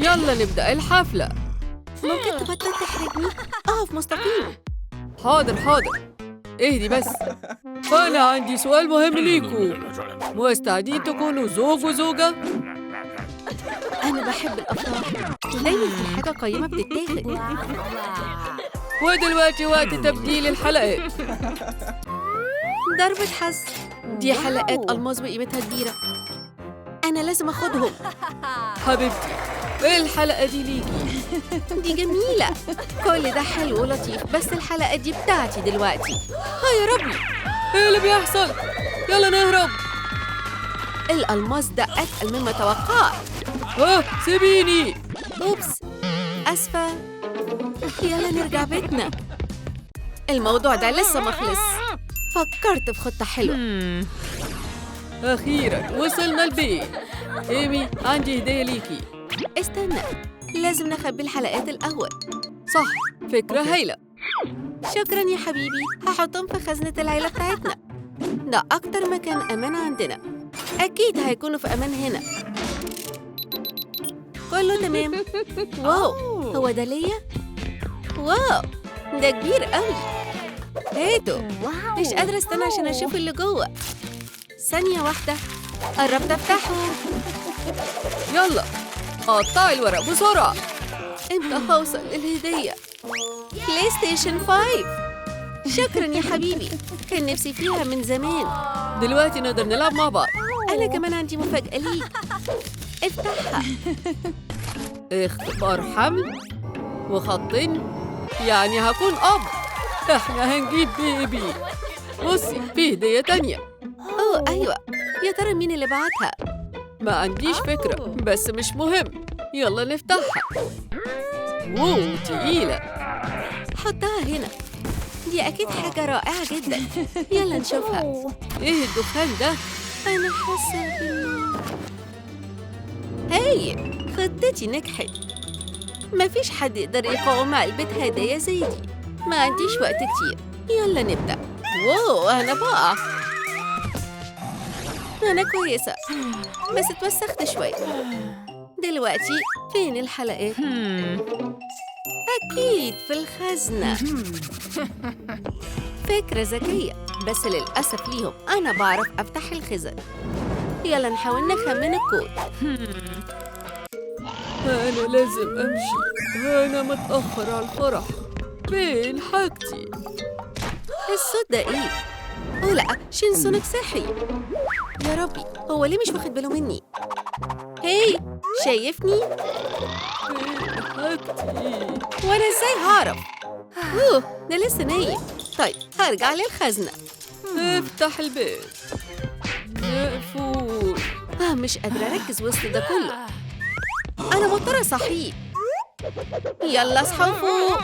يلا نبدأ الحفلة. ممكن تبطل تحرجني؟ اقف مستقيم. حاضر حاضر، اهدي بس. فأنا عندي سؤال مهم ليكوا، مستعدين تكونوا زوج وزوجة؟ انا بحب الافراح، دايما في حاجه قيمه بتتاخد. ودلوقتي وقت تبديل الحلقات. ضربة حظ، دي حلقات ألماظ وقيمتها كبيرة، أنا لازم أخدهم. حبيبتي الحلقة دي ليكي. دي جميلة، كل ده حلو ولطيف، بس الحلقة دي بتاعتي دلوقتي. يا ربي، ايه اللي بيحصل؟ يلا نهرب. الألماظ ده أتقل مما توقعت. سيبيني. أوبس، أسفة. يلا نرجع بيتنا، الموضوع ده لسه مخلص. فكرت في خطة حلوة. أخيراً وصلنا البيت. إيمي، عندي هدية ليكي. استنى، لازم نخبي الحلقات الأول. صح، فكرة هايلة. شكراً يا حبيبي، هحطهم في خزنة العيلة بتاعتنا. ده أكتر مكان أمان عندنا، أكيد هيكونوا في أمان هنا. كله تمام. واو، هو ده ليا؟ واو، ده كبير قوي. هاتوا، مش قادرة استنى عشان أشوف اللي جوه. ثانية واحدة، قربت أفتحه. يلا قطعي الورق بسرعة. إمتى هوصل للهدية؟ بلاي ستيشن 5. شكراً يا حبيبي، كان نفسي فيها من زمان. دلوقتي نقدر نلعب مع بعض. أنا كمان عندي مفاجأة ليك، افتحها. اختبار حمل وخطين، يعني هكون أب. إحنا هنجيب بيبي. بصي، في هدية تانية. أوه أيوة، يا ترى مين اللي بعتها؟ ما عنديش فكرة، بس مش مهم. يلا نفتحها. واو، تقيلة. حطها هنا، دي أكيد حاجة رائعة جدا. يلا نشوفها. إيه الدخان ده؟ أنا حاسة بالنار. هاي، خطتي نجحت. مفيش حد يقدر يقاوم علبة هدايا زي دي. ما عنديش وقت كتير، يلا نبدأ. واو، أنا بقع. أنا كويسة، بس اتوسخت شوية. دلوقتي فين الحلقات؟ أكيد في الخزنة. فكرة ذكية، بس للأسف ليهم أنا بعرف أفتح الخزن. يلا نحاول نخمن الكود. أنا لازم أمشي، أنا متأخر على الفرح. فين حاجتي؟ الصوت ده إيه؟ أوه لأ، شينسونك صحي. يا ربي، هو ليه مش واخد باله مني؟ هاي، شايفني؟ فين حاجتي؟ وأنا إزاي هعرف؟ أوه، ده لسه نايم. طيب، هرجع للخزنة. افتح البيت. مقفول. مش قادرة أركز وسط ده كله. أنا مضطرة أصحيه. يلا اصحوا فوق،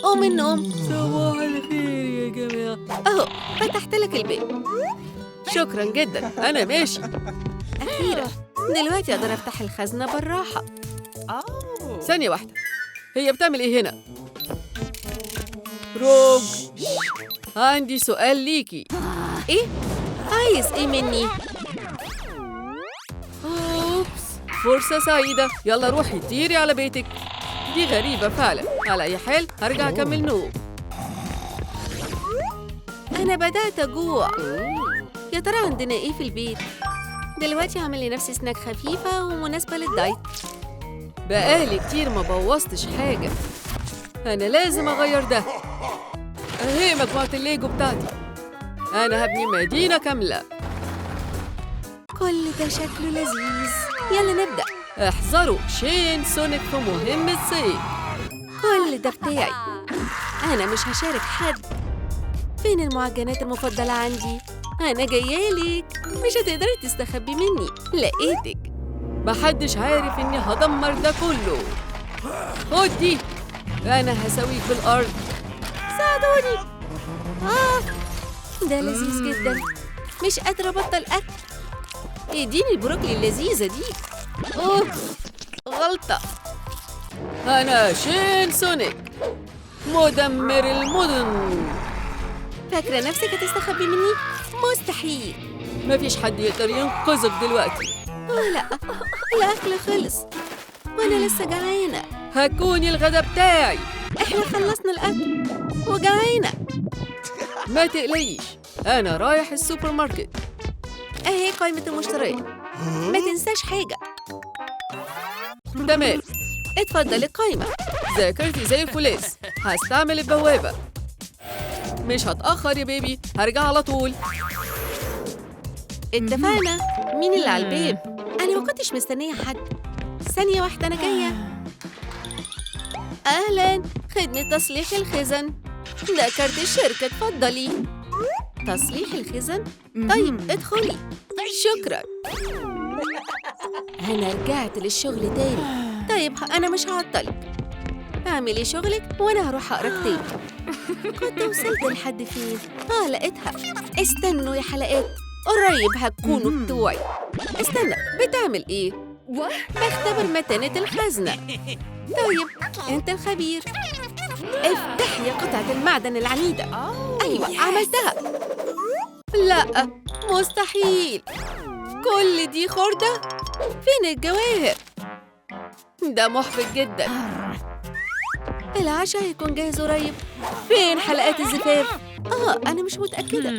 قوم من النوم. صباح الخير يا جماعة. أهو، فتحت لك البيت. شكراً جداً، أنا ماشي. أخيراً، دلوقتي أقدر أفتح الخزنة بالراحة. ثانية واحدة، هي بتعمل إيه هنا؟ روج، عندي سؤال ليكي. إيه؟ عايز إيه مني؟ أوبس، فرصة سعيدة. يلا روحي طيري على بيتك. دي غريبة فعلا. على أي حال هرجع أكمل نوم. أنا بدأت أجوع. يا ترى عندنا إيه في البيت؟ دلوقتي هعمل لنفسي سناك خفيفة ومناسبة للدايت. بقالي كتير ما بوظتش حاجة. أنا لازم أغير ده. أهي مجموعة الليجو بتاعتي. أنا هبني مدينة كاملة. كل ده شكله لذيذ. يلا نبدأ. احذروا، شين سونيك في مهمة صيد. كل ده بتاعي، أنا مش هشارك حد. فين المعجنات المفضلة عندي؟ أنا جايالك، مش هتقدري تستخبي مني. لقيتك. محدش عارف إني هدمر ده كله. خد دي، أنا هسويك بالأرض. ساعدوني. ده لذيذ جدا، مش قادرة أبطل أكل. اديني البروكلي اللذيذة دي. أوه، غلطة. أنا شين سونيك، مدمر المدن. فاكرة نفسك هتستخبي مني؟ مستحيل. مفيش حد يقدر ينقذك دلوقتي. لا، الأكل خلص وأنا أنا لسه جعانة. هكوني الغدا بتاعي. إحنا خلصنا الأكل وجعانة. ما تقلقيش، أنا رايح السوبر ماركت. أهي قائمة المشتريات، ما تنساش حاجة. تمام، اتفضل القائمة. ذاكرتي زي الفولاذ، هستعمل البوابة. مش هتأخر يا بيبي، هرجع على طول. اتفقنا. مين اللي على الباب؟ أنا ما كنتش مستنية حد. ثانية واحدة أنا جاية. أهلاً، خدمة تصليح الخزن. ده كارت الشركة، اتفضلي. تصليح الخزن؟ طيب ادخلي. شكراً. أنا رجعت للشغل تاني. طيب أنا مش هعطلك. اعملي شغلك وأنا هروح أقرأ كتاب. كنت وصلت لحد فين؟ لقيتها. استنوا يا حلقات، قريب هتكونوا بتوعي. استنى، بتعمل إيه؟ بختبر متانة الخزنة. طيب أنت الخبير. افتحي قطعة المعدن العنيدة. أيوة عملتها. لا مستحيل، كل دي خردة. فين الجواهر؟ ده محبط جدا. العشاء هيكون جاهز قريب. فين حلقات الزفاف؟ أنا مش متأكدة.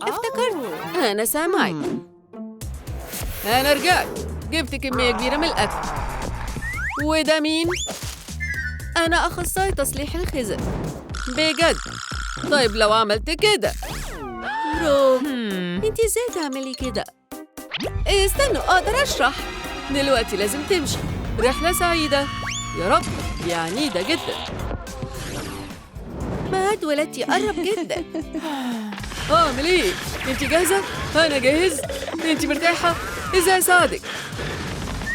افتكرت، أنا سامعك. أنا رجعت، جبت كمية كبيرة من الأكل. وده مين؟ أنا أخصائي تصليح الخزن. بجد؟ طيب لو عملت كده. برافو. انتي ازاي تعملي كده؟ استنوا، أقدر أشرح. دلوقتي لازم تمشي. رحلة سعيدة يا رب، دي عنيدة جدا. ميعاد ولادتي قرب جدا. أعمل إيه؟ أنت جاهزة؟ أنا جاهز. أنت مرتاحة؟ إزاي أساعدك؟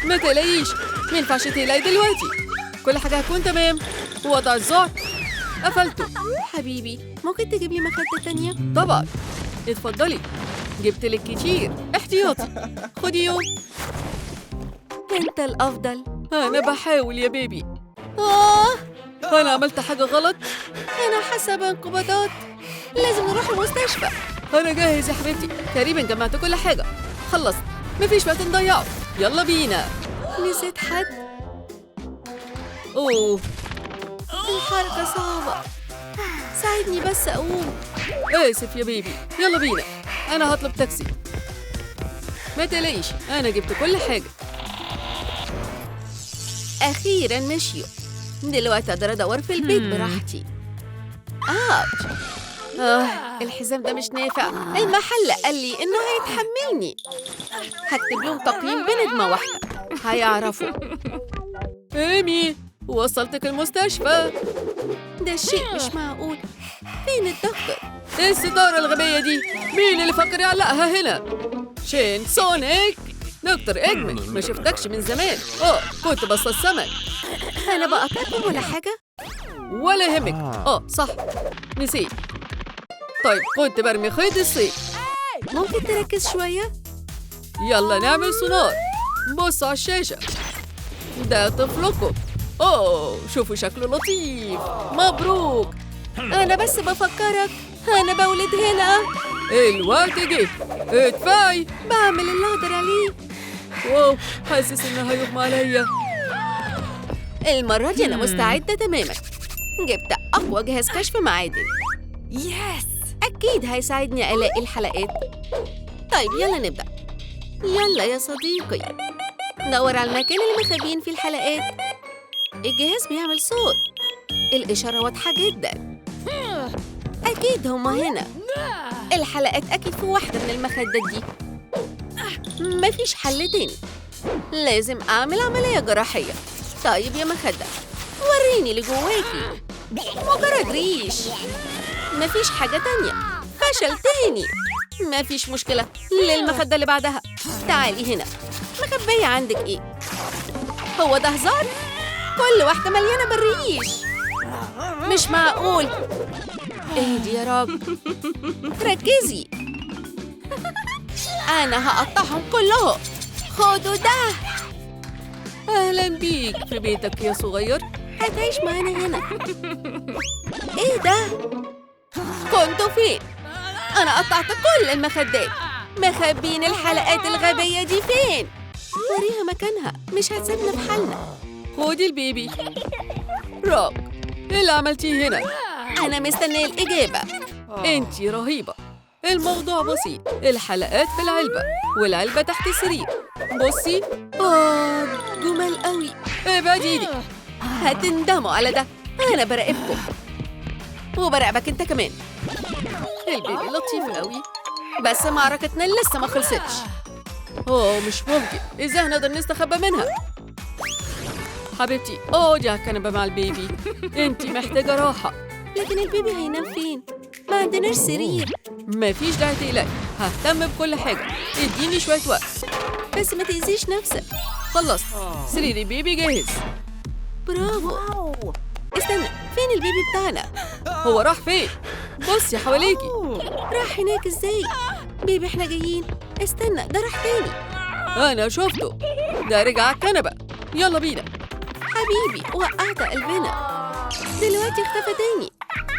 ما تقلقيش، ما ينفعش تقلقي دلوقتي. كل حاجة هتكون تمام. وضع الزعر قفلته. حبيبي ممكن تجيب لي مخدة تانية؟ طبعا، اتفضلي، جبت لك كتير احتياطي. خدي يوم. انت الأفضل. أنا بحاول يا بيبي. أنا عملت حاجة غلط؟ أنا حاسة بانقباضات، لازم نروح المستشفى. أنا جاهز يا حبيبتي، تقريبا جمعت كل حاجة. خلصت، مفيش وقت نضيعه. يلا بينا. نسيت حد؟ أوه، الحركة صعبة، ساعدني بس أقوم. آسف يا بيبي، يلا بينا. أنا هطلب تاكسي. ما تقلقيش، أنا جبت كل حاجة. أخيراً مشيوا. دلوقتي أقدر أدور في البيت براحتي. الحزام ده مش نافع. المحل قال لي إنه هيتحملني. هكتب لهم تقييم بنجمة واحدة، هيعرفوا. إيمي، وصلتك المستشفى. ده شيء مش معقول. فين الدكتور؟ إيه الستارة الغبية دي؟ مين اللي فكر يعلقها هنا؟ شين سونيك؟ دكتور إجمل، ما شفتكش من زمان. كنت بص السمك. أنا بقطعكم ولا حاجة؟ ولا يهمك. صح، نسيت. طيب كنت برمي خيط الصيد. ممكن تركز شوية؟ يلا نعمل سونار. بص على الشاشة، ده طفلكم. شوفوا شكله لطيف. مبروك. أنا بس بفكرك، أنا بولد هنا. الوقت جه، ادفعي. بعمل اللي أقدر عليه. واو، حاسس إنها هيغمى عليا. المرة دي أنا مستعدة تماماً. جبت أقوى جهاز كشف معادن. يس، أكيد هيساعدني ألاقي الحلقات. طيب يلا نبدأ. يلا يا صديقي، دور على المكان اللي مخبيين فيه الحلقات. الجهاز بيعمل صوت، الإشارة واضحة جدا. أكيد هما هنا. الحلقات أكيد في واحدة من المخدات دي. مفيش حل تاني، لازم أعمل عملية جراحية. طيب يا مخدة، وريني اللي جواكي. مجرد ريش، مفيش حاجة تانية. فشل تاني. مفيش مشكلة، للمخدة اللي بعدها. تعالي هنا، مخبية عندك إيه؟ هو ده هزار؟ كل واحدة مليانة بالريش. مش معقول. اهدي يا رب، ركزي. أنا هقطعهم كلهم. خدوا ده. أهلا بيك في بيتك يا صغير. هتعيش معانا هنا. إيه ده؟ كنتوا فين؟ أنا قطعت كل المخدات. مخبين الحلقات الغبية دي فين؟ وريها مكانها، مش هتسيبنا في حالنا. خدي البيبي. روك، إيه اللي عملتيه هنا؟ أنا مستنية الإجابة. انتي رهيبة. الموضوع بسيط، الحلقات في العلبة والعلبة تحت السرير. بصي. جمال قوي. ابعدي ايدي. هتندموا على ده. أنا براقبكم وبراقبك أنت كمان. البيبي لطيف قوي. بس معركتنا لسه ما خلصتش. مش ممكن. ازاي هنقدر نستخبى منها؟ حبيبتي اقعدي على الكنبة مع البيبي. انتي محتاجة راحة. لكن البيبي هينام فين؟ ما عندناش سرير. مفيش داعي تقلقي، ههتم بكل حاجة. اديني شوية وقت. بس ما تأذيش نفسك. خلصت. سرير البيبي جاهز. برافو. استنى، فين البيبي بتاعنا؟ هو راح فين؟ بصي حواليكي. راح هناك ازاي؟ بيبي احنا جايين. استنى، ده راح تاني. أنا شفته. ده رجع على الكنبة. يلا بينا. حبيبي وقعت قلبنا. دلوقتي اختفى تاني.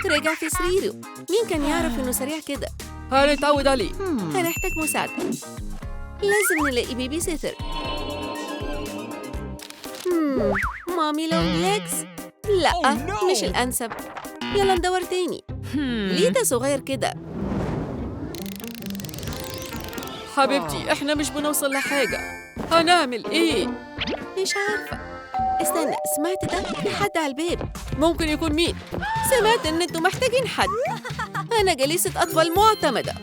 رجع في سريره. مين كان يعرف انه سريع كده؟ هنتعود عليه. هنحتاج مساعدة. لازم نلاقي بيبي سيتر. مامي لو ليكس. لا، مش الأنسب. يلا ندور تاني. ليه ده صغير كده؟ حبيبتي احنا مش بنوصل لحاجة. هنعمل ايه؟ مش عارفة. استنى، سمعت ده؟ في حد على الباب. ممكن يكون مين؟ سمعت ان انتوا محتاجين حد. انا جليسة اطفال معتمدة.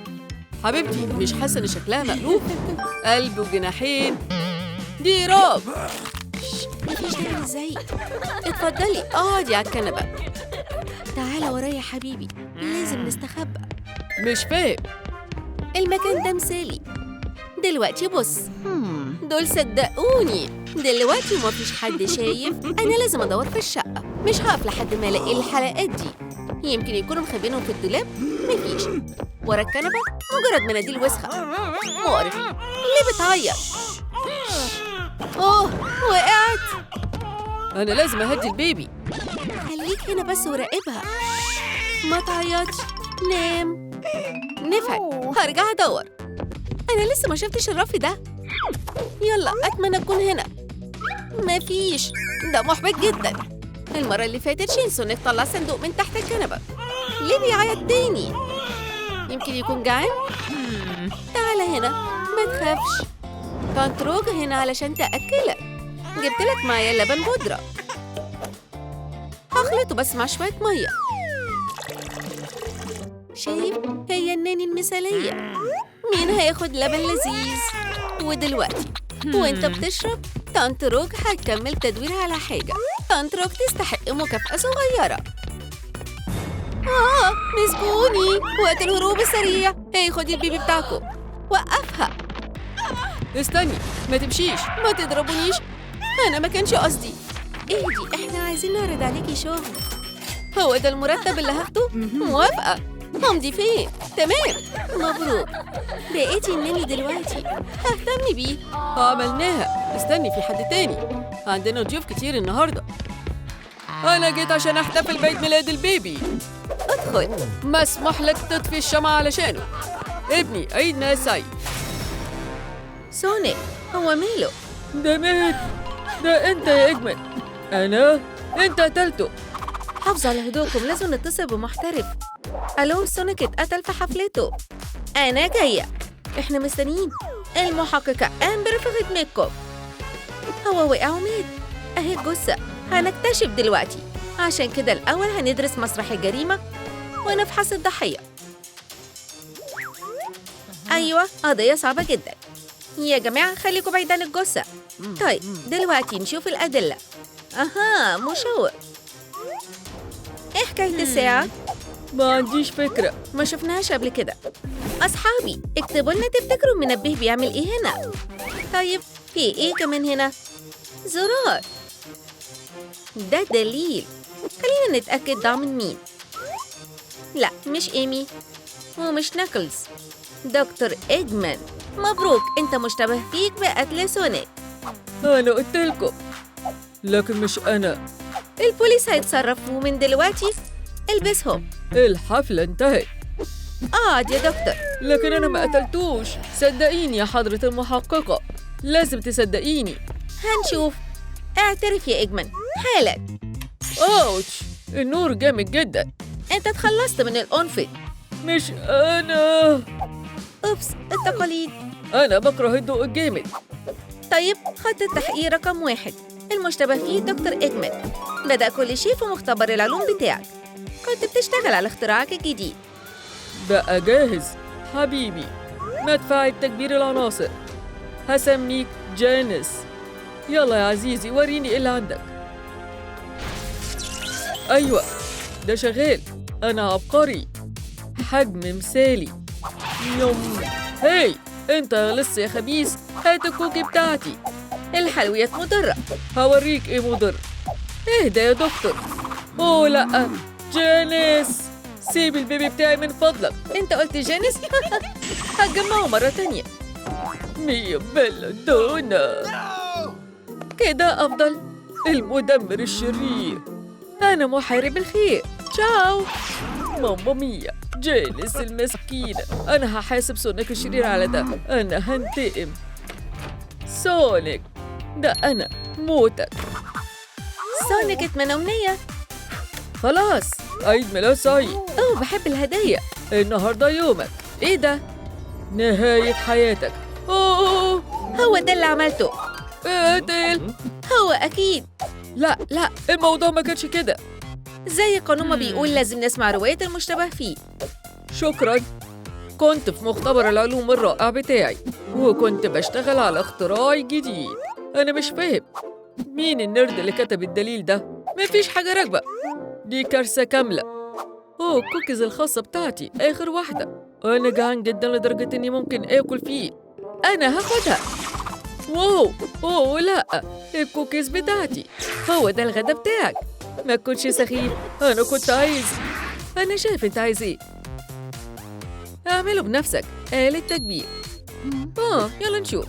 حبيبتي مش حاسة ان شكلها مألوف؟ قلب وجناحين. دي راب. مفيش داعي ازاي. اتفضلي اقعدي على الكنبة. تعالى ورايا يا حبيبي، لازم نستخبى. مش فاهم. المكان ده مثالي. دلوقتي بص. دول صدقوني. دلوقتي مفيش حد شايف. أنا لازم أدور في الشقة. مش هقف لحد ما ألاقي الحلقات دي. يمكن يكونوا مخبينهم في الدولاب. مفيش. ورا الكنبة مجرد مناديل وسخة. مقرف. ليه بتعيط؟ وقعت. أنا لازم أهدي البيبي. خليك هنا بس وراقبها. ما تعيطش. نام. نفعل. هرجع أدور. أنا لسه ما شفتش الرف ده. يلا أتمنى أكون هنا. مفيش. ده محبط جدا. المرة اللي فاتت شينسون طلع صندوق من تحت الكنبة. ليه بيعيط تاني؟ يمكن يكون جعان؟ تعال هنا، ما تخافش. كانت روج هنا علشان تأكلك. جبتلك معايا لبن بودرة. هخلطه بس مع شوية مية. شايف؟ هي الناني المثالية. مين هياخد لبن لذيذ؟ ودلوقتي وانت بتشرب طنط روج هتكمل تدوير على حاجة. طنط روج تستحق مكافأة صغيرة. مسكوني. وقت الهروب السريع. خدي البيبي بتاعكم. وقفها. استني، ما تمشيش. ما تضربونيش. أنا ما كانش قصدي. اهدي، احنا عايزين نعرض عليكي شغل. هو ده المرتب اللي هاخده؟ موافقة. همضي فين؟ تمام. مبروك. بقيتي الناني دلوقتي. ههتم بيه. عملناها. استني، في حد تاني. عندنا ضيوف كتير النهاردة. أنا جيت عشان أحتفل بعيد ميلاد البيبي. ادخل. مسموح لك تطفي الشمعة علشانه. ابني عيد ميلاد سعيد. سونيك، هو ماله؟ ده مات. ده أنت يا إجمل. أنت قتلته. حافظوا على هدوءكم، لازم نتصل بمحترف. ألو، سونيك اتقتل في حفلته. أنا جاية. إحنا مستنيين. المحققة أمبر في خدمتكم. هو وقع ومات. أهي الجثة. هنكتشف دلوقتي. عشان كده الأول هندرس مسرح الجريمة ونفحص الضحية. أيوة، قضية صعبة جدا. يا جماعة خليكم بعيد عن الجثة. طيب دلوقتي نشوف الأدلة. مشوق. إيه حكاية الساعة؟ ما عنديش فكرة. ما شفناهاش قبل كده. أصحابي اكتبوا لنا تفتكروا المنبه بيعمل إيه هنا. طيب في إيه كمان هنا؟ زرار. ده دليل. خلينا نتأكد ده من مين. لا، مش إيمي ومش ناكلز. دكتور إجمان. مبروك، أنت مشتبه فيك بقتل سونيك. أنا قلتلكم. لكن مش أنا. البوليس هيتصرفوا من دلوقتي. البسهم. الحفلة انتهت. اقعد يا دكتور. لكن أنا ما قتلتوش. صدقيني يا حضرة المحققة. لازم تصدقيني. هنشوف. اعترف يا إجمن حالا. أوتش، النور جامد جدا. أنت اتخلصت من الأنفت. مش أنا. أوبس، التقاليد. أنا بكره الضوء الجامد. طيب، خط التحقيق رقم 1 المشتبه فيه دكتور إجمن. بدأ كل شيء في مختبر العلوم بتاعك. كنت بتشتغل على اختراعك الجديد. بقى جاهز حبيبي. مدفع تكبير العناصر. هسميك جانيس. يلا يا عزيزي وريني إيه اللي عندك. أيوة، ده شغال. أنا عبقري. حجم مثالي. يوم. هاي، أنت لسه يا خبيث. هات الكوكي بتاعتي. الحلويات مضرة. هوريك إيه مضر. اهدى يا دكتور. أوه لأ، جانيس، سيب البيبي بتاعي من فضلك. أنت قلت جانيس؟ هتجمعه مرة تانية. مية بلدونا. كده أفضل. المدمر الشرير. أنا محارب الخير. تشاو. ماما مية، جانيس المسكينة. أنا هحاسب سونيك الشرير على ده. أنا هنتقم. سونيك، ده أنا موتك. سونيك اتمنى أمنية. خلاص، عيد ميلاد سعيد. أوه، بحب الهدايا. النهاردة يومك. إيه ده؟ نهاية حياتك. أوه، هو ده اللي عملته. قاتل. هو أكيد. لا لا، الموضوع ما كانش كده. زي القانون ما بيقول لازم نسمع رواية المشتبه فيه. شكراً. كنت في مختبر العلوم الرائع بتاعي، وكنت بشتغل على اختراع جديد. أنا مش فاهم مين النرد اللي كتب الدليل ده. مفيش حاجة راكبة. دي كارثة كاملة. أوه، الكوكيز الخاصة بتاعتي آخر واحدة. أنا جعان جداً لدرجة إني ممكن آكل فيه. أنا هاخدها. واو، أوه لا، الكوكيز بتاعتي. هو ده الغدا بتاعك. ما تكونش سخيف. أنا كنت عايز. أنا شايف أنت عايز إيه. اعمله بنفسك. آلة تكبير. يلا نشوف.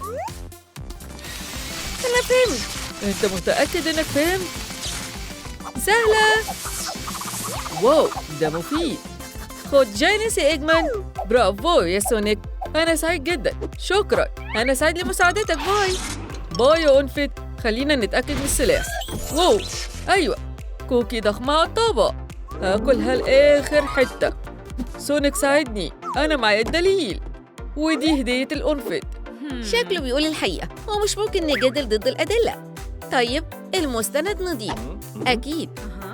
أنا فهمت. أنت متأكد إنك فهمت؟ سهلة. واو، ده مفيد. خد جانيس يا إجمن. برافو يا سونيك. أنا سعيد جدا. شكرا. أنا سعيد لمساعدتك. باي. باي يا أنفت. خلينا نتأكد من السلاح. واو، أيوة، كوكي ضخمة على الطبق. هاكلها لآخر حتة. سونيك ساعدني. أنا معايا الدليل. ودي هدية الأنفت. شكله بيقول الحقيقة ومش ممكن نجادل ضد الأدلة. طيب، المستند نضيف. أكيد.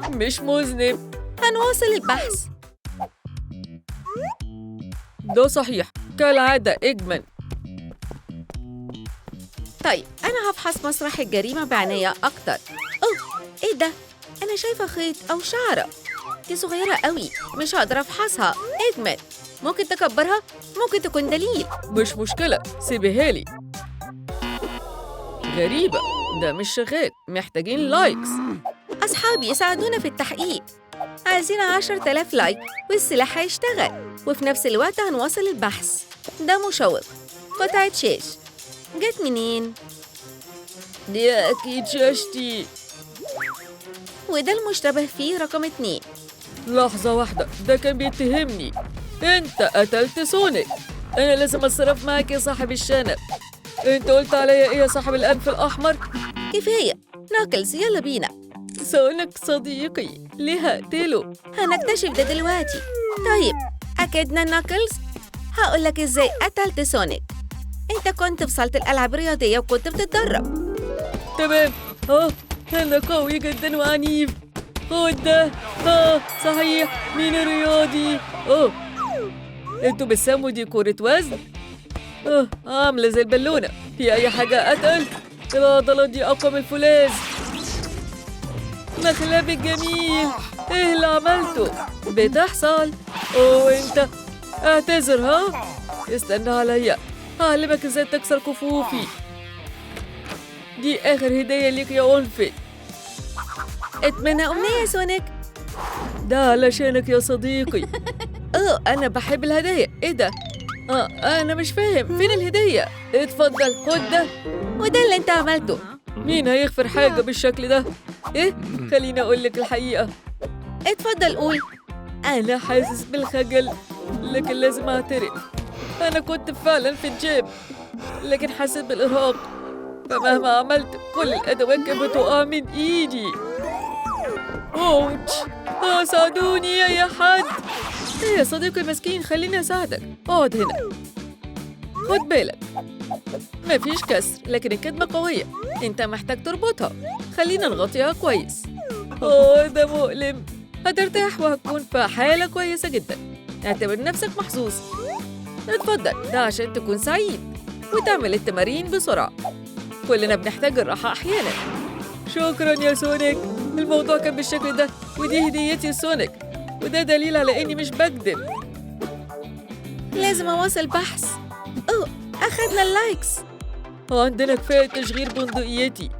مش مذنب. هنواصل البحث. ده صحيح كالعادة إجمن. طيب، أنا هفحص مسرح الجريمة بعناية أكتر. أوه، إيه ده؟ أنا شايفة خيط أو شعرة. دي صغيرة قوي، مش هقدر أفحصها. إجمل، ممكن تكبرها؟ ممكن تكون دليل. مش مشكلة، سيبيها لي. غريبة، ده مش شغال. محتاجين لايكس. أصحابي يساعدونا في التحقيق. عايزين 10,000 لايك والسلاح هيشتغل، وفي نفس الوقت هنواصل البحث. ده مشوق. قطعة شاش جت منين؟ دي أكيد شاشتي. وده المشتبه فيه رقم 2. لحظة واحدة، ده كان بيتهمني. أنت قتلت سونيك. أنا لازم أتصرف معاك يا صاحب الشنب. أنت قلت عليا إيه يا صاحب الأنف الأحمر؟ كفاية. ناكلز، يلا بينا. سونيك صديقي، ليه هقتله؟ هنكتشف ده دلوقتي. طيب، أكدنا ناكلز. هقولك إزاي قتلت سونيك. أنت كنت في صالة الألعاب الرياضية وكنت بتتدرب. تمام. أنا قوي جدا وعنيف. خد ده. صحيح، مين الرياضي؟ انتوا بتسموا دي كرة وزن؟ عاملة زي البالونة. في أي حاجة أتقل؟ العضلات دي أقوى من الفولاذ. مخلبي الجميل. إيه اللي عملته؟ بتحصل. أنت اعتذر. استنى عليا، هعلمك إزاي تكسر كفوفي. دي آخر هدية ليك يا أنفت. اتمنى أمنية سونيك. ده علشانك يا صديقي. أنا بحب الهدايا. إيه ده؟ أنا مش فاهم. فين الهدية؟ اتفضل، خد ده. وده اللي أنت عملته. مين هيغفر حاجة بالشكل ده؟ إيه؟ خليني أقول لك الحقيقة. اتفضل قول. أنا حاسس بالخجل، لكن لازم أعترف. أنا كنت فعلاً في الجيم، لكن حسيت بالإرهاق. فمهما عملت كل الأدوات كانت بتقع من إيدي. أوتش، ساعدوني يا حد. إيه يا صديقي المسكين، خليني أساعدك. اقعد هنا، خد بالك مفيش كسر، لكن الكدمة قوية. أنت محتاج تربطها. خلينا نغطيها كويس. ده مؤلم. هترتاح وهتكون في حالة كويسة جدا. اعتبر نفسك محظوظ. اتفضل، ده عشان تكون سعيد وتعمل التمارين بسرعة. كلنا بنحتاج الراحة أحيانا. شكرا يا سونيك، الموضوع كان بالشكل ده، ودي هديتي سونيك، وده دليل على إني مش بكذب. لازم أواصل بحث. أخذنا اللايكس. عندنا كفاية تشغيل بندقيتي.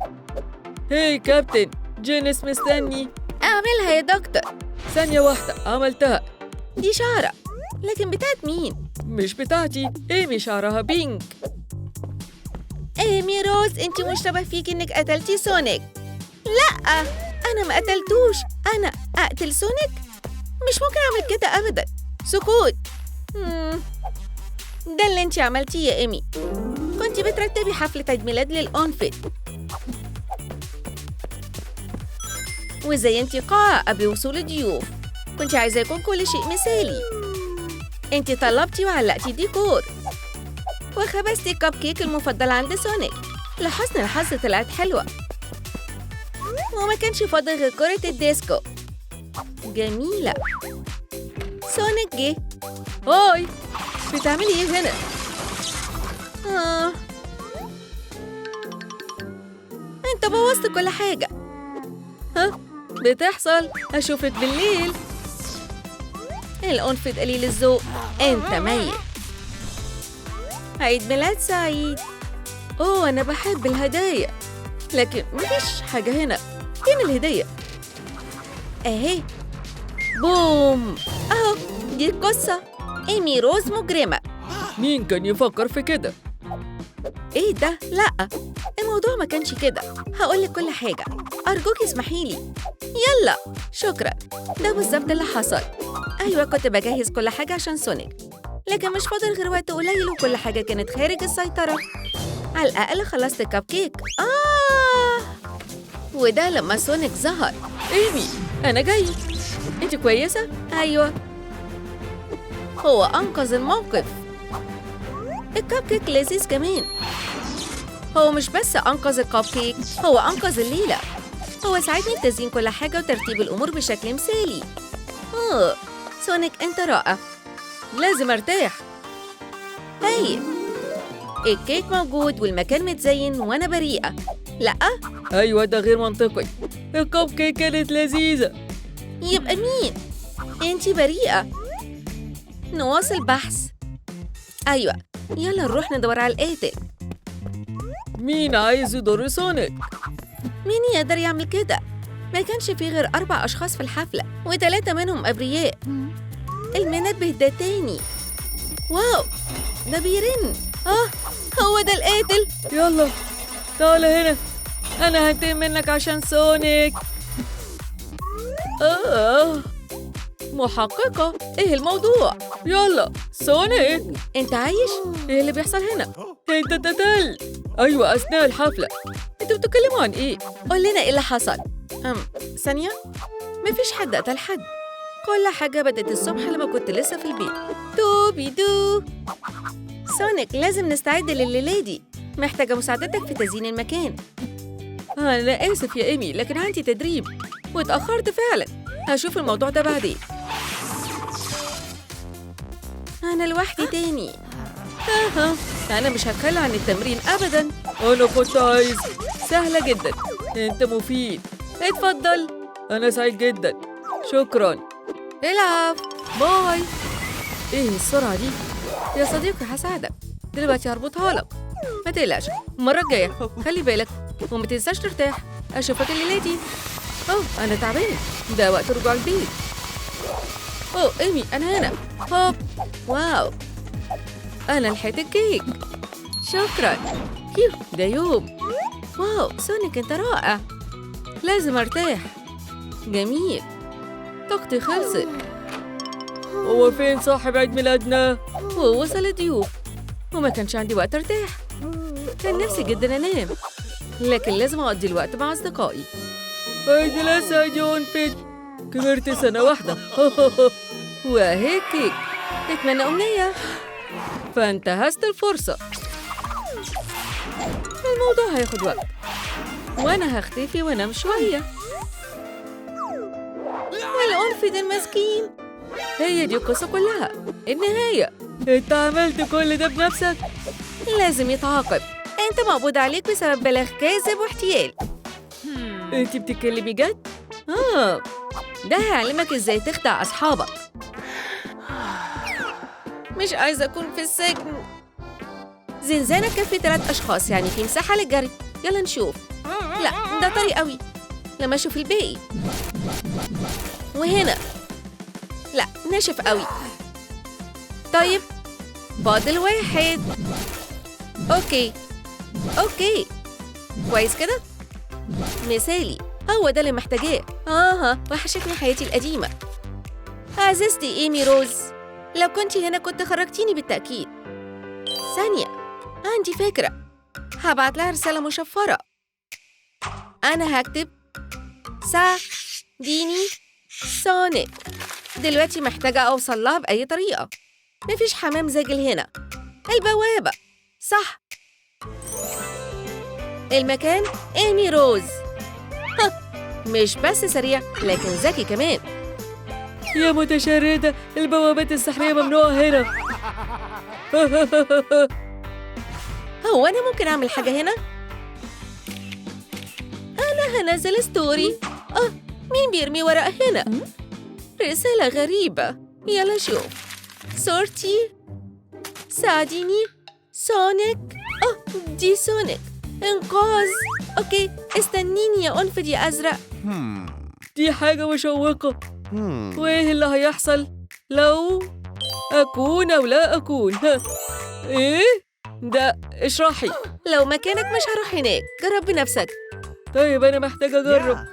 هاي كابتن، جينيس مستني. أعملها يا دكتور. ثانية واحدة، عملتها. دي شعرة، لكن بتاعت مين؟ مش بتاعتي، إيمي شعرها بينك. إيمي روز، أنتِ مشتبه فيك إنك قتلتي سونيك. لأ، أنا ما قتلتوش. أنا أقتل سونيك؟ مش ممكن أعمل كده أبداً. سكوت. ده اللي أنتِ عملتيه يا إيمي. كنتِ بترتبي حفلة عيد ميلاد للأونفيت وزينتي قاعة قبل وصول الضيوف. كنتِ عايزة يكون كل شيء مثالي. أنتِ طلبتي وعلقتي ديكور وخبزتي الكب كيك المفضل عند سونيك. لحسن الحظ طلعت حلوة، وما كانش فاضل غير كرة الديسكو. جميلة. سونيك جه. هاي، بتعملي إيه هنا؟ أنت بوظت كل حاجة. بتحصل. أشوفك بالليل. الأنفت قليل الذوق. أنت ميت. عيد ميلاد سعيد. أنا بحب الهدايا، لكن مفيش حاجة هنا. فين الهدية؟ أهي. بوم. أهو، دي القصة. إيمي روز مجرمة. مين كان يفكر في كده؟ إيه ده؟ لأ، الموضوع ما كانش كده. هقولك كل حاجة، أرجوك اسمحيلي. يلا. شكرا، ده بالظبط اللي حصل. أيوة، كنت بجهز كل حاجة عشان سونيك، لكن مش فاضل غير وقت قليل وكل حاجة كانت خارج السيطرة. على الأقل خلصت الكب كيك. وده لما سونيك ظهر. إيمي، أنا جاي. أنت كويسة؟ أيوة. هو أنقذ الموقف. الكب كيك لذيذ كمان. هو مش بس أنقذ الكب كيك، هو أنقذ الليلة. هو ساعدني بتزيين كل حاجة وترتيب الأمور بشكل مثالي. سونيك أنت رائع. لازم أرتاح. هاي، الكيك موجود والمكان متزين وأنا بريئة. لأ؟ أيوة، ده غير منطقي. الكب كيك كانت لذيذة. يبقى مين؟ أنتي بريئة. نواصل بحث. أيوة، يلا نروح ندور على القاتل. مين عايز يضر سونيك؟ مين يقدر يعمل كده؟ ما كانش في غير 4 أشخاص في الحفلة و3 منهم أبرياء. المنبه ده تاني. واو، ده بيرن. هو ده القاتل. يلا تعال هنا، أنا هنتقم منك عشان سونيك. محققة، إيه الموضوع؟ يلا سونيك، أنت عايش؟ إيه اللي بيحصل هنا؟ أنت تتل. أيوة، أثناء الحفلة. أنتوا بتتكلموا عن إيه؟ قول لنا إيه اللي حصل. ثانية، مفيش حد قتل حد. كل حاجة بدأت الصبح لما كنت لسه في البيت. دوبي دو. سونيك، لازم نستعد لليلة دي. محتاجة مساعدتك في تزيين المكان. أنا آسف يا إيمي، لكن عندي تدريب واتأخرت فعلا. هشوف الموضوع ده بعدين. أنا لوحدي تاني. أنا مش هتخلى عن التمرين أبداً. أنا كنت عايز. سهلة جداً. أنت مفيد. اتفضل. أنا سعيد جداً. شكراً. العب. باي. إيه السرعة دي؟ يا صديقي هساعدك. دلوقتي هربطها لك. ما تقلقش، المرة الجاية خلي بالك وما تنساش ترتاح. أشوفك الليلة دي. أنا تعبان. ده وقت رجوع البيت. إيمي، أنا هنا. هوب. واو، أنا لحقت الكيك. شكراً. ده يوم. واو، سونيك أنت رائع. لازم أرتاح. جميل. طاقتي خلصت. هو فين صاحب عيد ميلادنا؟ ووصل الضيوف وما كانش عندي وقت أرتاح. كان نفسي جداً أنام، لكن لازم أقضي الوقت مع أصدقائي. هيدي لسه جون فيت، كبرت سنة واحدة. وهيك كيك. اتمنى أمنية. فانتهزت الفرصة. الموضوع هياخد وقت، وأنا هختفي وأنام شوية. والأنفذ المسكين. هي دي القصة كلها، النهاية. انت عملت كل ده بنفسك؟ لازم يتعاقب. أنت مقبوض عليك بسبب بلاغ كاذب واحتيال. انت بتتكلمي جد؟ ده هيعلمك ازاي تخدع أصحابك. مش عايزة أكون في السجن. زنزانة تكفي 3 أشخاص، يعني في مساحة للجري. يلا نشوف. لا، ده طري قوي. لما أشوف الباقي. وهنا لا، ناشف قوي. طيب، فاضل 1. أوكي كويس كده. مثالي، هو ده اللي محتاجاه. وحشتني حياتي القديمة. عزيزتي إيمي روز، لو كنت هنا كنت خرجتيني بالتأكيد. ثانية، عندي فكرة. هبعت لها رسالة مشفرة. أنا هكتب ساعديني سونيك. دلوقتي محتاجة أوصل لها بأي طريقة. مفيش حمام زاجل هنا. البوابة صح. المكان إيمي روز. مش بس سريع لكن ذكي كمان. يا متشردة، البوابات السحرية ممنوعة هنا. هو أنا ممكن أعمل حاجة هنا؟ أنا هنزل ستوري. مين بيرمي ورق هنا؟ رسالة غريبة. يلا شوف. صورتي، ساعديني سونيك. دي سونيك. إنقاذ. أوكي، استنيني يا أنفذ يا أزرق. دي حاجة مشوقة. وإيه اللي هيحصل لو أكون أو لا أكون؟ إيه؟ ده اشرحي. لو مكانك مش هروح هناك. جرب بنفسك. طيب أنا محتاجة أجرب.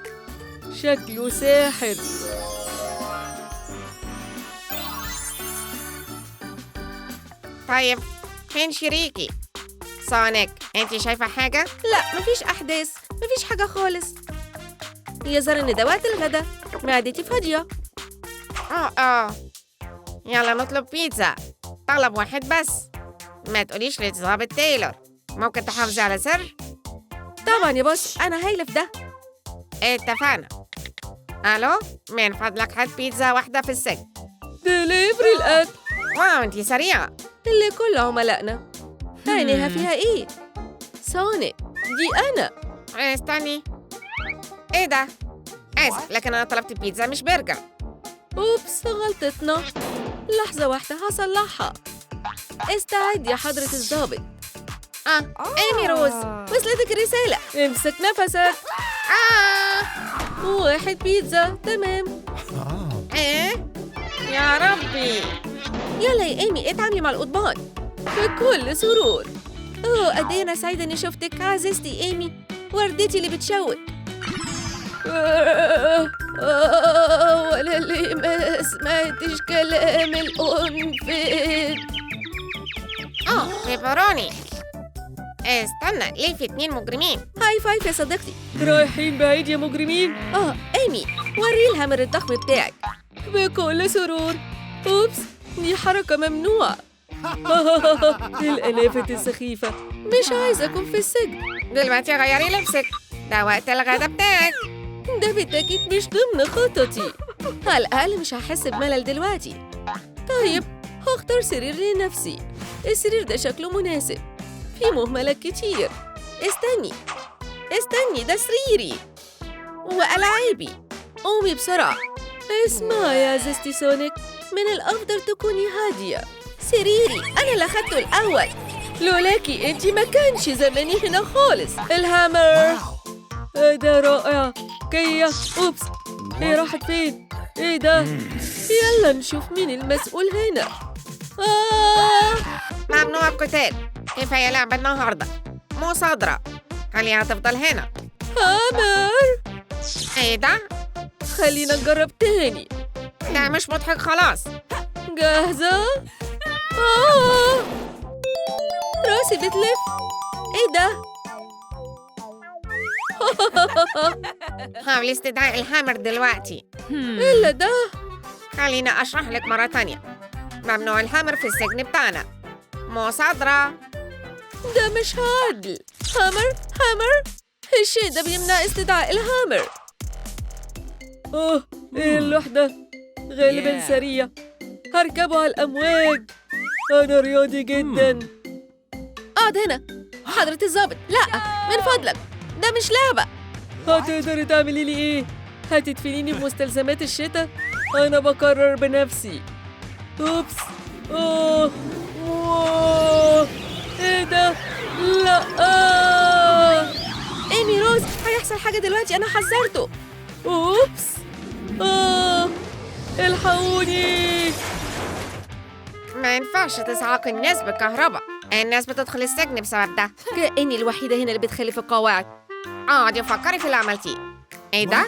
شكله ساحر. طيب، فين شريكي؟ سونيك، انتي شايفة حاجة؟ لا، مفيش أحداث. مفيش حاجة خالص. يظهر إن ده وقت الغدا. معدتي فاضية. يلا نطلب بيتزا. طلب واحد بس. ما تقوليش لضابط تايلور. ممكن تحافظي على سر؟ طبعا يا بوس، أنا هايلة في ده. اتفقنا. ألو، من فضلك هات بيتزا واحدة في السجن. دليفري الأكل. واو، انتي سريعة. اللي كل عملائنا. عينيها فيها إيه؟ سونيك، دي أنا. استني. ايه ده؟ آسف، لكن أنا طلبت بيتزا مش برجر. أوبس، غلطتنا. لحظة واحدة هصلحها. استعد يا حضرة الضابط. إيمي روز، وصلتك الرسالة. امسك نفسك. 1 بيتزا. تمام. ايه؟ يا ربي. يلا يا إيمي، اتعاملي مع القضبان بكل سرور. قد إيه أنا سعيدة إني شفتك عزيزتي إيمي، وردتي اللي بتشوق. ولا اللي ما سمعتش كلام الأنفذ. بيبروني. استنى، ليه في 2 مجرمين؟ هاي فايف يا صديقتي. رايحين بعيد يا مجرمين. إيمي، وري الهامر الضخم بتاعك. بكل سرور. أوبس، دي حركة ممنوعة. الألافة السخيفة. مش عايزة أكون في السجن. دلوقتي غيري لبسك، ده وقت الغدا بتاعك. ده بالتأكيد مش ضمن خططي. على الأقل مش هحس بملل دلوقتي. طيب، هختار سرير لنفسي. السرير ده شكله مناسب. فيه مهملات كتير. استني، ده سريري وألعابي. قومي بسرعة. اسمعي يا عزيزتي سونيك، من الأفضل تكوني هادية. سريري أنا اللي أخدته الأول. لولاكي أنتي ما كانش زماني هنا خالص. الهامر. ده رائع. كيا. أوبس، هي راحت فين؟ إيه ده؟ يلا نشوف مين المسؤول هنا. ممنوع القتال. كفاية لعبة النهاردة. مصادرة. خليها تفضل هنا. هامر. ايه ده؟ خلينا نجرب تاني. ده مش مضحك خلاص. جاهزة؟ راسي بتلف. ايه ده؟ حاولي استدعاء الهامر دلوقتي. إلا ده. خلينا أشرح لك مرة تانية. ممنوع الهامر في السجن بتاعنا. مصادرة. ده مش عادل. هامر الشيء ده بيمنع استدعاء الهامر. ايه اللوحدة؟ غالبا سريع. هركبه على الأمواج. أنا رياضي جدا. اقعد هنا حضرة الضابط. لا من فضلك، ده مش لعبة. هتقدري تعملي لي ايه؟ هتدفنيني بمستلزمات الشتاء؟ أنا بقرر بنفسي. أوبس. واو. ايه ده؟ لا. ايمي روز، هيحصل حاجة دلوقتي، أنا حذرته. أوبس. الحقوني. ما ينفعش تزعق الناس بالكهرباء. الناس بتدخل السجن بسبب ده. كأني الوحيدة هنا اللي بتخالف القواعد. اقعدي فكري في اللي عملتيه. ايه ده؟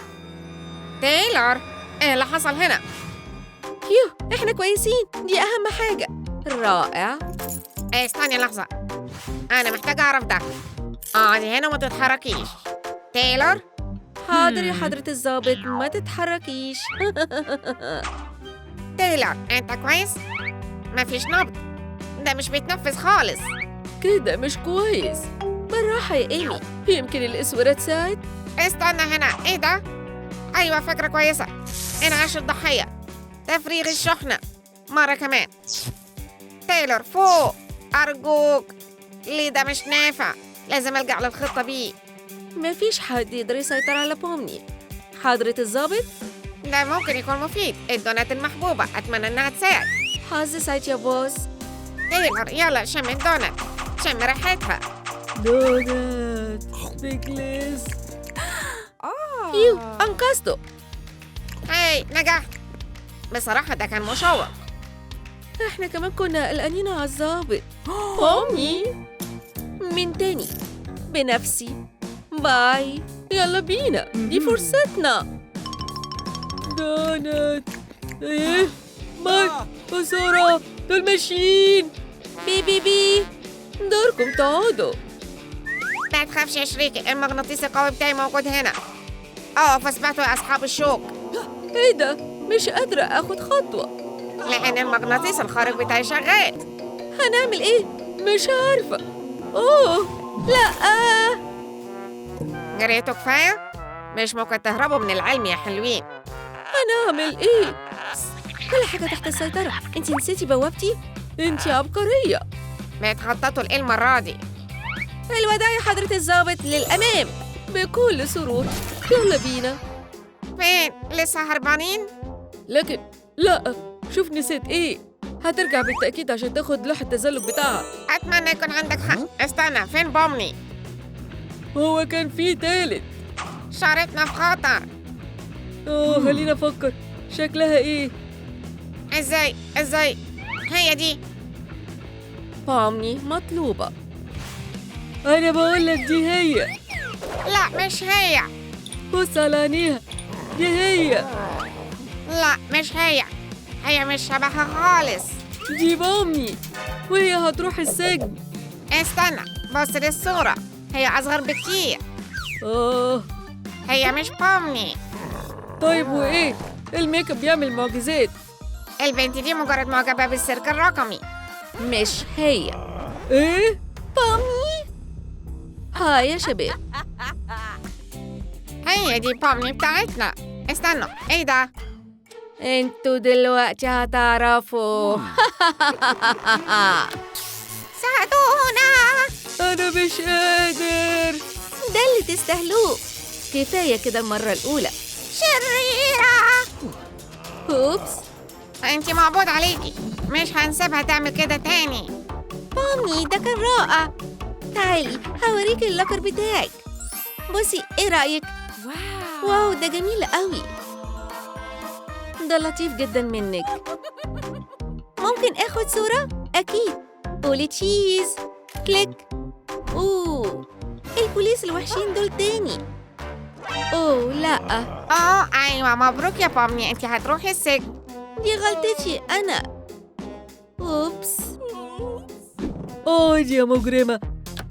تايلور، ايه اللي حصل هنا؟ احنا كويسين، دي أهم حاجة. رائع. استني لحظة، أنا محتاجة أعرف ده. اقعدي هنا وما تتحركيش. تايلور. حاضر يا حضرة الضابط، ما تتحركيش. تايلور، أنت كويس؟ مفيش نبض. ده مش بيتنفس خالص. كده مش كويس. بالراحة يا إيمي، يمكن الإسورة تساعد. استنى هنا، إيه ده؟ أيوة، فكرة كويسة. انعاش الضحية، تفريغ الشحنة مرة كمان. تايلور فوق أرجوك. ليه ده مش نافع؟ لازم ألجأ للخطة بيه. مفيش حد يقدر يسيطر على بومني. حضرة الضابط، ده ممكن يكون مفيد. الدونات المحبوبة، أتمنى إنها تساعد. حظ سعيد يا بوس. تايلور يلا شم الدونات، شم ريحتها. دونات بيجلس. أنقذته. هاي نجحت. بصراحة ده كان مشوق. احنا كمان كنا قلقانين على الضابط. بومني. من تاني بنفسي. باي. يلا بينا، دي فرصتنا. دونات. ايه؟ مات بسرعة، دول ماشيين. بي دوركم تقعدوا. ما تخافش يا شريكي، المغناطيس القوي بتاعي موجود هنا. فاثبتوا يا أصحاب الشوك. ايه ده؟ مش قادرة اخد خطوة. لأن المغناطيس الخارق بتاعي شغال. هنعمل ايه؟ مش عارفة. لا. جريتوا كفاية؟ مش ممكن تهربوا من العلم يا حلوين. هنعمل ايه؟ كل حاجة تحت السيطرة. انتي نسيتي بوابتي؟ انتي عبقرية. بيتخططوا لإيه المرة دي؟ الوداع يا حضرة الضابط، للأمام بكل سرور. يلا بينا. فين؟ لسه هربانين؟ لكن لا، شوف نسيت ايه. هترجع بالتأكيد عشان تاخد لوحة التزلج بتاعها. أتمنى يكون عندك حق. استنى، فين بومني؟ هو كان في تالت. شارتنا في خطر. خلينا افكر. شكلها ايه؟ ازاي؟ هي دي. بومني مطلوبة. أنا بقولك دي هي. لا مش هي. بص على عينيها، دي هي. لا مش هي. هي مش شبهها خالص. دي بومني، وهي هتروح السجن. استنى، بص للصورة، هي أصغر بكتير. هي مش بومني. طيب وإيه؟ الميك اب بيعمل معجزات. البنت دي مجرد معجبة بالسيرك الرقمي. مش هي. إيه؟ بومني؟ هاي يا شباب. هي دي بومني بتاعتنا. استنوا، ايه ده؟ انتوا دلوقتي هتعرفوا. ساعدونا. أنا مش قادر. ده اللي تستاهلوه. كفاية كده المرة الأولى. شريرة. أوبس. انتي معبود عليكي، مش هنسيبها تعمل كده تاني. بومني ده كان رائع. تعالي هوريك اللوكر بتاعك. بصي، ايه رأيك؟ واو ده جميل قوي. ده لطيف جدا منك. ممكن اخد صورة؟ اكيد. قولي تشيز. كليك. البوليس الوحشين دول تاني. لا. ايوه، مبروك يا بومني، انتي هتروحي السجن. دي غلطتي انا. اوبس. دي يا مجرمة،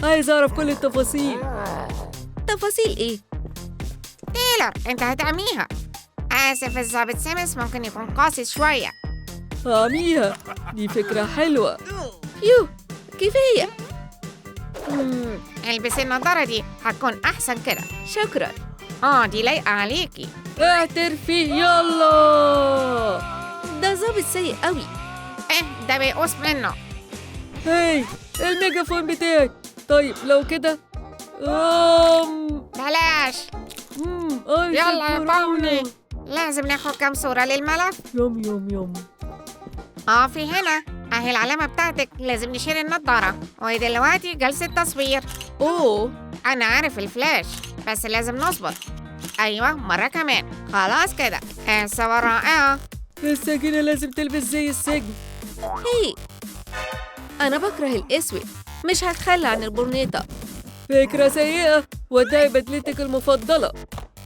عايز اعرف كل التفاصيل. تفاصيل ايه؟ تايلور انت هتعميها. آسف الظابط سيمس ممكن يكون قاسي شوية. أعميها، دي فكرة حلوة. يو كفاية. البسي النظارة دي هتكون أحسن كده. شكرا. دي لايقة عليكي. اعترفي يلا. ده ظابط سيء قوي. ده بيقوس منه. هاي الميجافون بتاعي. طيب لو كده بلاش. يلا يا باوني، لازم ناخد كام صورة للملف. يوم يوم يوم. في هنا اهي العلامة بتاعتك، لازم نشيل النضارة. ودلوقتي جلسة تصوير. أوه أنا عارف الفلاش، بس لازم نصبر. أيوة مرة كمان. خلاص كده الصور رائعة. السجينة لازم تلبس زي السجن. هي أنا بكره الأسود، مش هتخلى عن البرنيطة. فكرة سيئة، ودعي بدلتك المفضلة.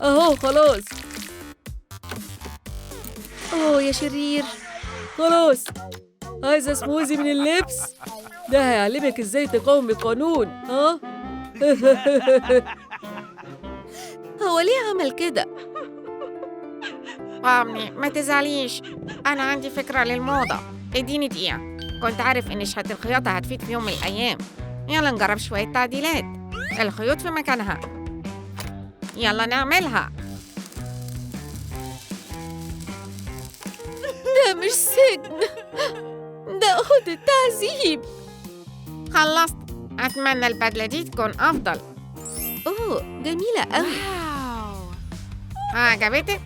أهو خلاص. أوه يا شرير. خلاص. عايزة سموزي من اللبس؟ ده هيعلمك ازاي تقاومي القانون. ها؟ هو ليه عمل كده؟ أمي ما تزعليش، أنا عندي فكرة للموضة. اديني دقيقة. كنت عارف إن شهادة الخياطة هتفيد في يوم من الأيام. يلا نجرب شوية تعديلات. الخيوط في مكانها، يلا نعملها. ده مش سجن، ده أوضة تعذيب. خلصت. أتمنى البدلة دي تكون أفضل. أوه جميلة أوي. عجبتك؟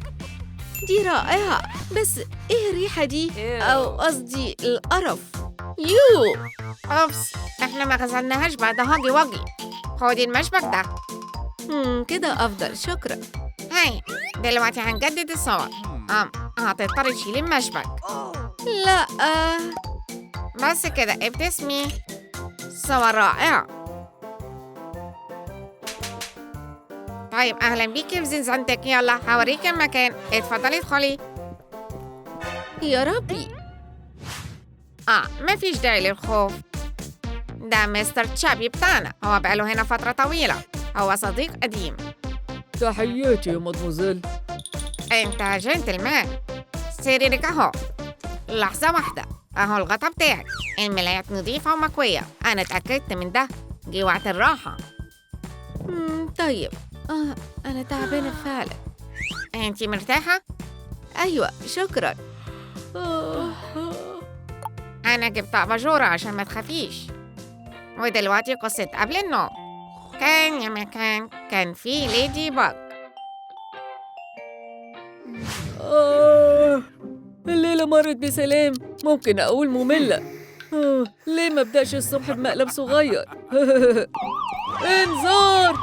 دي رائعة، بس إيه الريحة دي؟ أو قصدي القرف. يو أوبس، إحنا ما غسلناهاش بعد هاجي واجي. خدي المشبك ده. كده أفضل، شكرا. هاي دلوقتي هنجدد الصور. هتضطري تشيلي المشبك. لا بس كده ابتسمي. صور رائعة. طيب أهلا بيكي في زنزانتك. يلا هوريكي المكان، اتفضلي ادخلي. يا ربي. مفيش داعي للخوف. ده مستر تشابي بتاعنا، هو بقاله هنا فترة طويلة. هو صديق قديم. تحياتي يا مدموزيل. انت جنتلمان. سريرك اهو. لحظة واحدة، اهو الغطا بتاعك. الملايات نظيفة ومكوية، انا اتأكدت من ده. جه وقت الراحة. طيب أنا تعبانة فعلا. انتي مرتاحة؟ أيوة شكرا. انا جبت أباجورة عشان ما تخافيش. ودلوقتي قصة قبل النوم. كان يا مكان كان في ليدي باج. الليلة مرت بسلام. ممكن أقول مملة. ليه ما بدأش الصبح بمقلب صغير؟ انذار.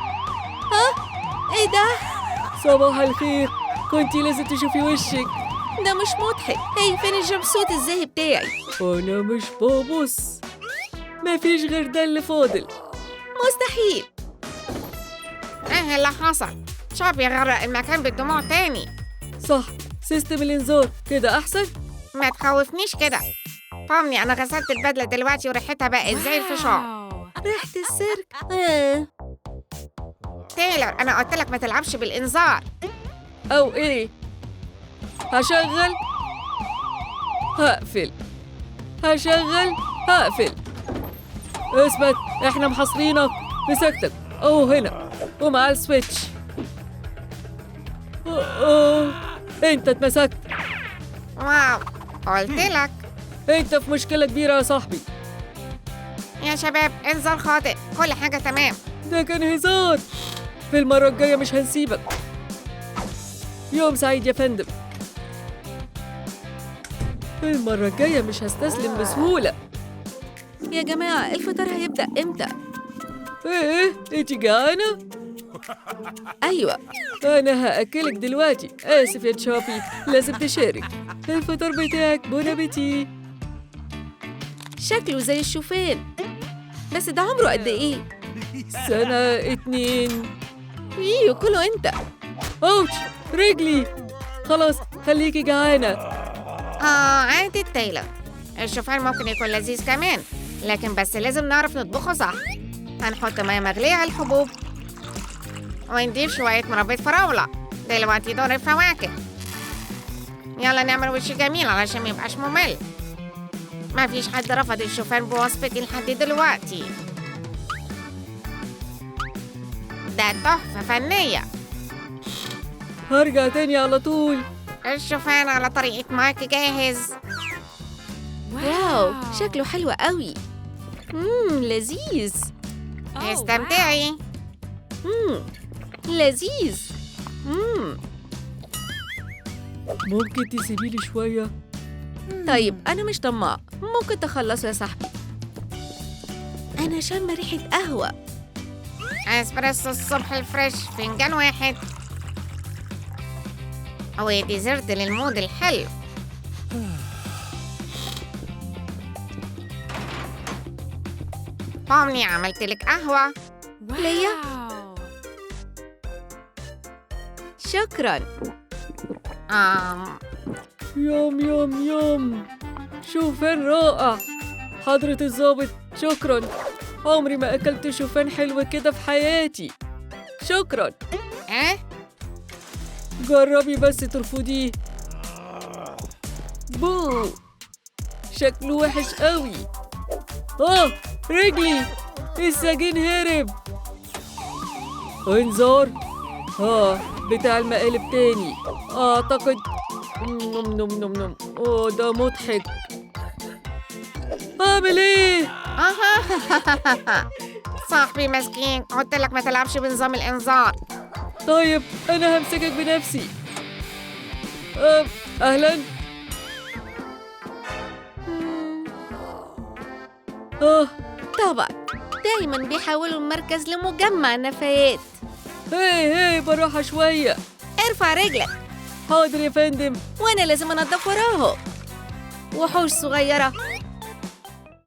إيه ده؟ صباح الخير، كنتي لازم تشوفي وشك. ده مش مضحك. هي فين الجمسوت الزاهي بتاعي؟ أنا مش ببص، مفيش غير ده اللي فاضل. مستحيل. ايه اللي حصل؟ شابي غرق المكان بالدموع تاني. صح، سيستم الإنذار كده أحسن. ما تخوفنيش كده. طمني، أنا غسلت البدلة دلوقتي وريحتها بقت زي الفشار. ريحة السيرك. تايلور أنا قلت لك ما تلعبش بالإنذار. أو إيه؟ هشغل هقفل، هشغل هقفل. اثبت، إحنا محاصرينك. مسكتك أهو هنا ومع السويتش. أنت اتمسكت. واو، قلت لك. أنت في مشكلة كبيرة يا صاحبي. يا شباب إنذار خاطئ، كل حاجة تمام. ده كان هزار. في المرة الجاية مش هنسيبك. يوم سعيد يا فندم. في المرة الجاية مش هستسلم بسهولة. يا جماعة الفطار هيبدأ إمتى؟ إيه؟ إنتي جعانة؟ أيوة. أنا هأكلك دلوقتي. آسف يا تشابي، لازم تشارك. الفطار بتاعك بون أبيتي. شكله زي الشوفان، بس ده عمره قد إيه؟ 2 إيه كله أنت. أوتش، رجلي. خلاص خليكي جعانة. عادي تايلور. الشوفان ممكن يكون لذيذ كمان، لكن بس لازم نعرف نطبخه صح. هنحط مية مغلية على الحبوب ونضيف شوية مربى فراولة. دلوقتي دور الفواكه. يلا نعمل وش جميل علشان ما يبقاش ممل. ما فيش حد رفض الشوفان بوصفتي لحد دلوقتي. ده تحفة فنية. هرجع تاني على طول. الشوفان على طريقة مايك جاهز. واو، شكله حلو قوي. لذيذ. استمتعي. لذيذ. ممكن تسيبيلي شوية؟ طيب أنا مش طماع، ممكن تخلصوا يا صاحبي. أنا شم ريحة قهوة. اسبريسو الصبح الفريش، فنجان واحد. وديزرت للمود الحلو. بومني عملت لك قهوة. ليا؟ شكراً. يوم يوم يوم، شوفان رائع. حضرة الضابط شكرا، عمري ما أكلت شوفان حلو كده في حياتي. شكرا. ايه؟ جربي بس ترفضيه. بو، شكله وحش قوي. رجلي، السجين هرب. انذار. بتاع المقالب تاني اعتقد. نم نم نم نم. ده مضحك. اعمل ايه؟ صاحبي مسكين، قلت لك ما تلعبش بنظام الانذار. طيب انا همسكك بنفسي. اهلا. طبعا دايما بيحولوا المركز لمجمع نفايات. هي بالراحة شوية. ارفع رجلك. حاضر يا فندم. وانا لازم انضف وراهم. وحوش صغيرة،